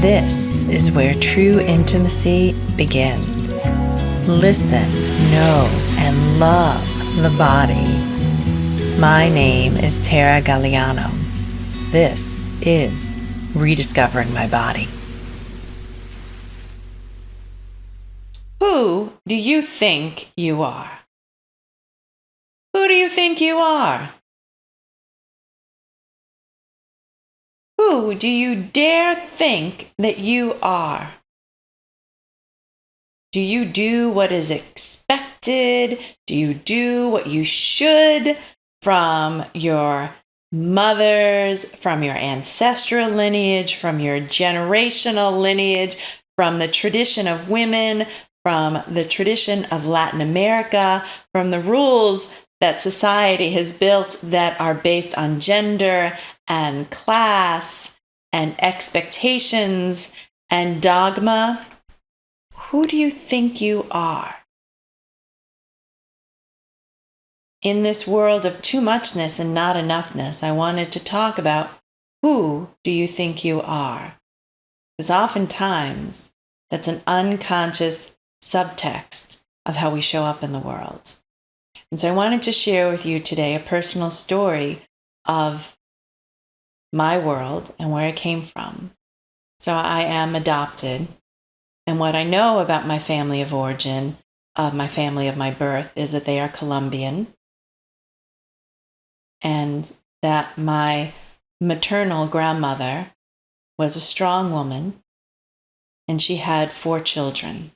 This is where true intimacy begins. Listen, know, and love the body. My name is Tara Galliano. This is Rediscovering My Body. Who do you think you are? Who do you think you are? Who do you dare think that you are? Do you do what is expected? Do you do what you should from your mothers, from your ancestral lineage, from your generational lineage, from the tradition of women, from the tradition of Latin America, from the rules that society has built that are based on gender and class and expectations and dogma? Who do you think you are? In this world of too muchness and not enoughness, I wanted to talk about who do you think you are? Because oftentimes that's an unconscious subtext of how we show up in the world. And so I wanted to share with you today a personal story of my world and where I came from. So I am adopted. And what I know about my family of origin, of my family of my birth, is that they are Colombian. And that my maternal grandmother was a strong woman. And she had 4 children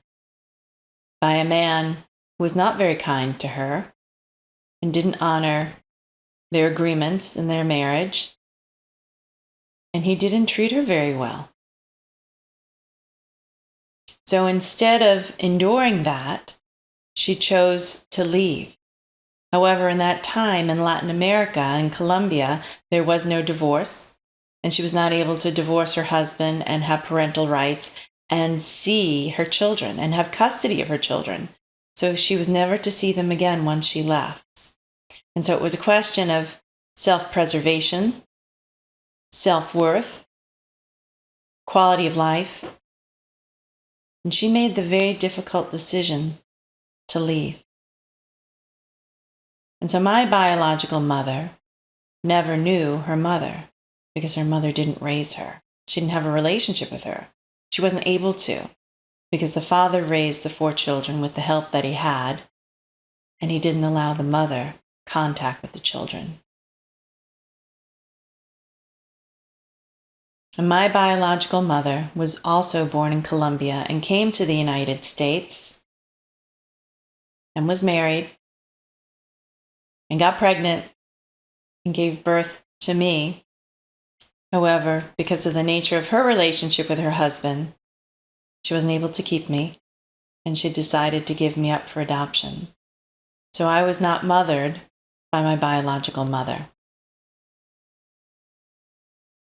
by a man who was not very kind to her and didn't honor their agreements in their marriage. And he didn't treat her very well. So instead of enduring that, she chose to leave. However, in that time in Latin America, in Colombia, there was no divorce, and she was not able to divorce her husband and have parental rights and see her children and have custody of her children. So she was never to see them again once she left. And so it was a question of self-preservation, self-worth, quality of life. And she made the very difficult decision to leave. And so my biological mother never knew her mother because her mother didn't raise her. She didn't have a relationship with her. She wasn't able to because the father raised the 4 children with the help that he had, and he didn't allow the mother contact with the children. And my biological mother was also born in Colombia and came to the United States and was married and got pregnant and gave birth to me. However, because of the nature of her relationship with her husband, she wasn't able to keep me, and she decided to give me up for adoption. So I was not mothered by my biological mother.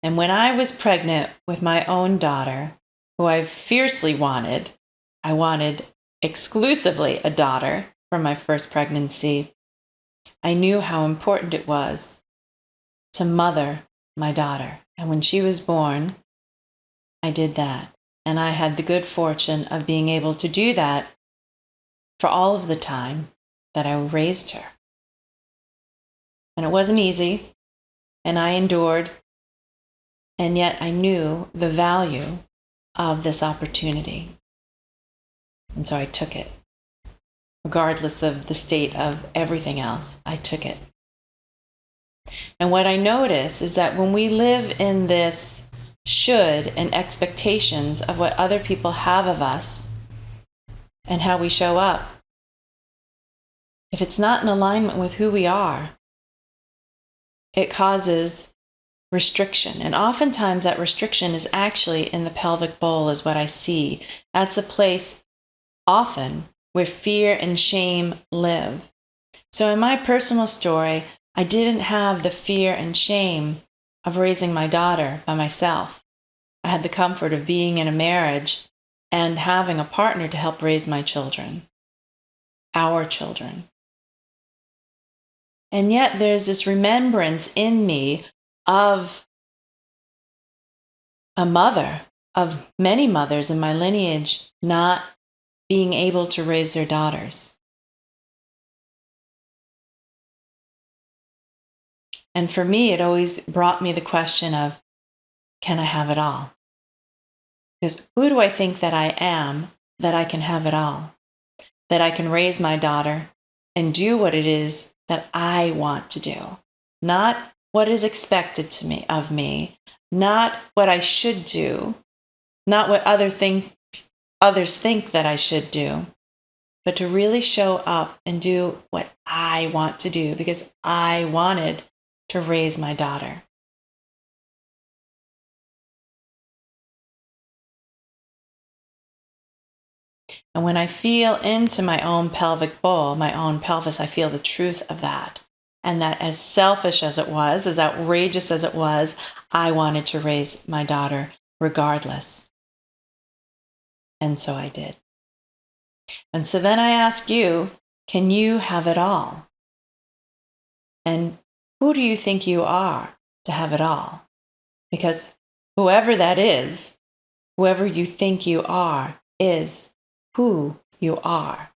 And when I was pregnant with my own daughter, who I fiercely wanted, I wanted exclusively a daughter from my first pregnancy, I knew how important it was to mother my daughter. And when she was born, I did that. And I had the good fortune of being able to do that for all of the time that I raised her. And it wasn't easy, and I endured. And yet I knew the value of this opportunity. And so I took it. Regardless of the state of everything else, I took it. And what I notice is that when we live in this should and expectations of what other people have of us and how we show up, if it's not in alignment with who we are, it causes restriction. And oftentimes that restriction is actually in the pelvic bowl is what I see. That's a place often where fear and shame live. So in my personal story, I didn't have the fear and shame of raising my daughter by myself. I had the comfort of being in a marriage and having a partner to help raise my children, our children. And yet there's this remembrance in me of a mother of many mothers in my lineage not being able to raise their daughters. And for me, it always brought me the question of, can I have it all? Because who do I think that I am that I can have it all? That I can raise my daughter and do what it is that I want to do, not what is expected of me, not what I should do, not what others think that I should do, but to really show up and do what I want to do because I wanted to raise my daughter. And when I feel into my own pelvic bowl, my own pelvis, I feel the truth of that. And that as selfish as it was, as outrageous as it was, I wanted to raise my daughter regardless. And so I did. And so then I ask you, can you have it all? And who do you think you are to have it all? Because whoever that is, whoever you think you are, is who you are.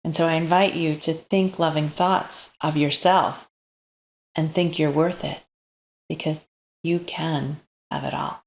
And so I invite you to think loving thoughts of yourself and think you're worth it because you can have it all.